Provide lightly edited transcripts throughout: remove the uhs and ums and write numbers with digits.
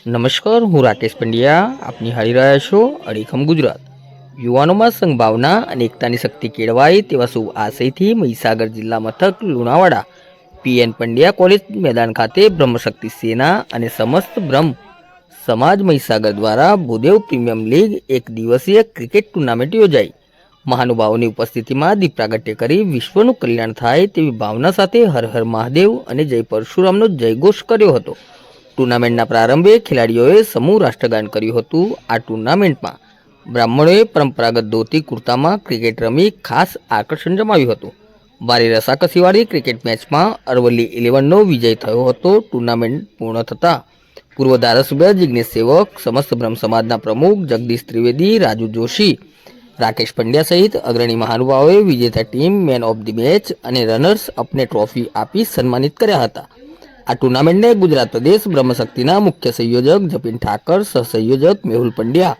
નમસ્કાર, હું રાકેશ પંડ્યા. આપ નિહાળી રહ્યા છો અડીખમ ગુજરાત. યુવાનોમાં સંભાવના અને એકતાની શક્તિ કેળવાય તેવા શુભ આશયથી મહીસાગર જિલ્લા મથક લુણાવાડા પીએન પંડ્યા કોલેજ મેદાન ખાતે બ્રહ્મશક્તિ સેના અને સમસ્ત બ્રહ્મ સમાજ મહીસાગર દ્વારા ભૂદેવ પ્રીમિયમ લીગ એક દિવસીય ક્રિકેટ ટુર્નામેન્ટ યોજાઈ. મહાનુભાવોની ઉપસ્થિતિમાં દીપ પ્રાગટ્ય કરી વિશ્વનું કલ્યાણ થાય તેવી ભાવના સાથે હર હર મહાદેવ અને જય પરશુરામનો જયઘોષ કર્યો હતો. ટુર્નામેન્ટના પ્રારંભે ખેલાડીઓએ સમૂહ રાષ્ટ્રગાન કર્યું હતું. આ ટુર્નામેન્ટમાં બ્રાહ્મણોએ પરંપરાગત ધોતી કુર્તામાં ક્રિકેટ રમી ખાસ આકર્ષણ જમાવ્યું હતું. ભારે રસાકસીવાળી ક્રિકેટ મેચમાં અરવલ્લી 11નો વિજય થયો હતો. ટુર્નામેન્ટ પૂર્ણ થતાં પૂર્વ ધારાસભ્ય જિગ્નેશ સેવક, સમસ્ત બ્રહ્મ સમાજના પ્રમુખ જગદીશ ત્રિવેદી, રાજુ જોશી, રાકેશ પંડ્યા સહિત અગ્રણી મહાનુભાવોએ વિજેતા team man of the match અને રનર્સ અપને ટ્રોફી આપી સન્માનિત કર્યા હતા. આ ટુર્નામેન્ટને ગુજરાત પ્રદેશ બ્રહ્મશક્તિના મુખ્ય સંયોજક જતીન ઠાકર, સહસંયોજક મેહુલ પંડ્યા,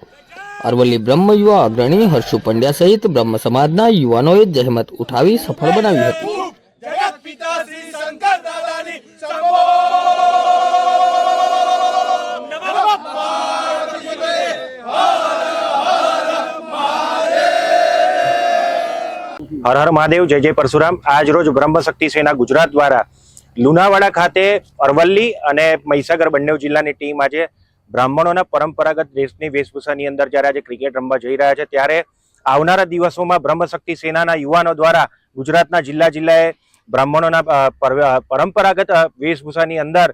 અરવલ્લી બ્રહ્મ યુવા અગ્રણી હર્ષુ પંડ્યા સહિત બ્રહ્મ સમાજના યુવાનોએ જહેમત ઉઠાવી સફળ બનાવી હતી. હર હર મહાદેવ, જય જય પરશુરામ. આજ રોજ બ્રહ્મશક્તિ સેના ગુજરાત દ્વારા લુણાવાડા ખાતે અરવલ્લી અને મહીસાગર બંને જિલ્લાની ટીમ આજે બ્રાહ્મણોના પરંપરાગત દેશની વેશભૂષાની અંદર જ્યારે આજે ક્રિકેટ રમવા જઈ રહ્યા છે, ત્યારે આવનારા દિવસોમાં બ્રહ્મશક્તિ સેનાના યુવાનો દ્વારા ગુજરાતના જિલ્લાએ બ્રાહ્મણોના પરંપરાગત વેશભૂષાની અંદર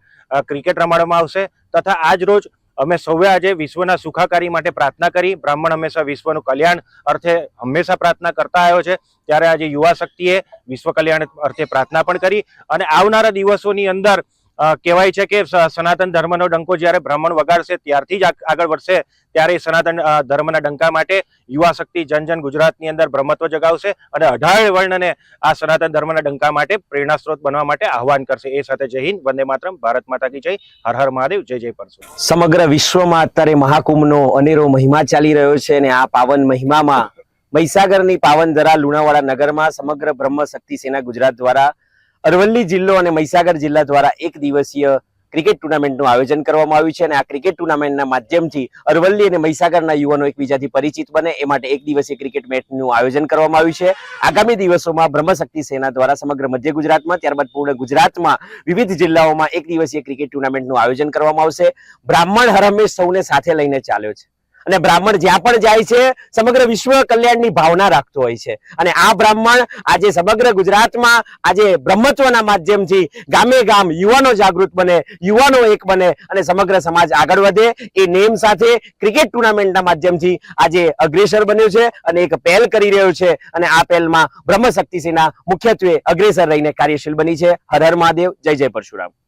ક્રિકેટ રમાડવામાં આવશે. તથા આજ રોજ અમે સૌએ આજે વિશ્વના સુખાકારી માટે પ્રાર્થના કરી. બ્રાહ્મણ હંમેશા વિશ્વનું કલ્યાણ અર્થે હંમેશા પ્રાર્થના કરતા આવ્યો છે, ત્યારે આજે યુવા શક્તિએ વિશ્વ કલ્યાણ અર્થે પ્રાર્થના પણ કરી. અને આવનારા દિવસોની અંદર કહેવાય છે કે સનાતન ધર્મનો ડંકો જ્યારે બ્રાહ્મણ વગાડશે ત્યારથી જ આગળ વધશે, ત્યારે સનાતન ધર્મના ડંકા માટે યુવા શક્તિ જન ગુજરાતની અંદર બ્રહ્મત્વ જગાવશે અને 18 વર્ણને આ સનાતન ધર્મના ડંકા માટે પ્રેરણા સ્ત્રોત બનવા માટે આહવાન કરશે. એ સાથે જય હિન્દ, વંદે માતરમ, ભારત માતા કી જય, હર હર મહાદેવ, જય જય પરશુરામ. સમગ્ર વિશ્વમાં અત્યારે મહાકુંભનો અનેરો મહિમા ચાલી રહ્યો છે અને આ પાવન મહિમામાં મહીસાગરની પાવન ધરા લુણાવાડા નગરમાં સમગ્ર બ્રહ્મ શક્તિ સેના ગુજરાત દ્વારા અરવલ્લી જિલ્લો અને મહીસાગર જિલ્લા દ્વારા એક દિવસીય ક્રિકેટ ટુર્નામેન્ટનું આયોજન કરવામાં આવ્યું છે અને આ ક્રિકેટ ટુર્નામેન્ટના માધ્યમથી અરવલ્લી અને મહીસાગરના યુવાનો એકબીજાથી પરિચિત બને એ માટે એક દિવસીય ક્રિકેટ મેચનું આયોજન કરવામાં આવ્યું છે. આગામી દિવસોમાં બ્રહ્મશક્તિ સેના દ્વારા સમગ્ર મધ્ય ગુજરાતમાં, ત્યારબાદ પૂર્ણ ગુજરાતમાં વિવિધ જિલ્લાઓમાં એક દિવસીય ક્રિકેટ ટુર્નામેન્ટનું આયોજન કરવામાં આવશે. બ્રાહ્મણ હર હંમેશ સૌને સાથે લઈને ચાલ્યો છે અને બ્રાહ્મણ જ્યાં પણ જાય છે સમગ્ર વિશ્વ કલ્યાણની ભાવના રાખતો હોય છે. અને આ બ્રાહ્મણ આજે સમગ્ર ગુજરાતમાં આજે બ્રહ્મત્વના માધ્યમથી ગામે ગામ યુવાનો જાગૃત બને, યુવાનો એક બને અને સમગ્ર સમાજ આગળ વધે એ નેમ સાથે ક્રિકેટ ટુર્નામેન્ટના માધ્યમથી આજે અગ્રેસર બન્યો છે અને એક પહેલ કરી રહ્યો છે અને આ પહેલમાં બ્રહ્મશક્તિ સેના મુખ્યત્વે અગ્રેસર રહીને કાર્યશીલ બની છે. હર હર મહાદેવ, જય જય પરશુરામ.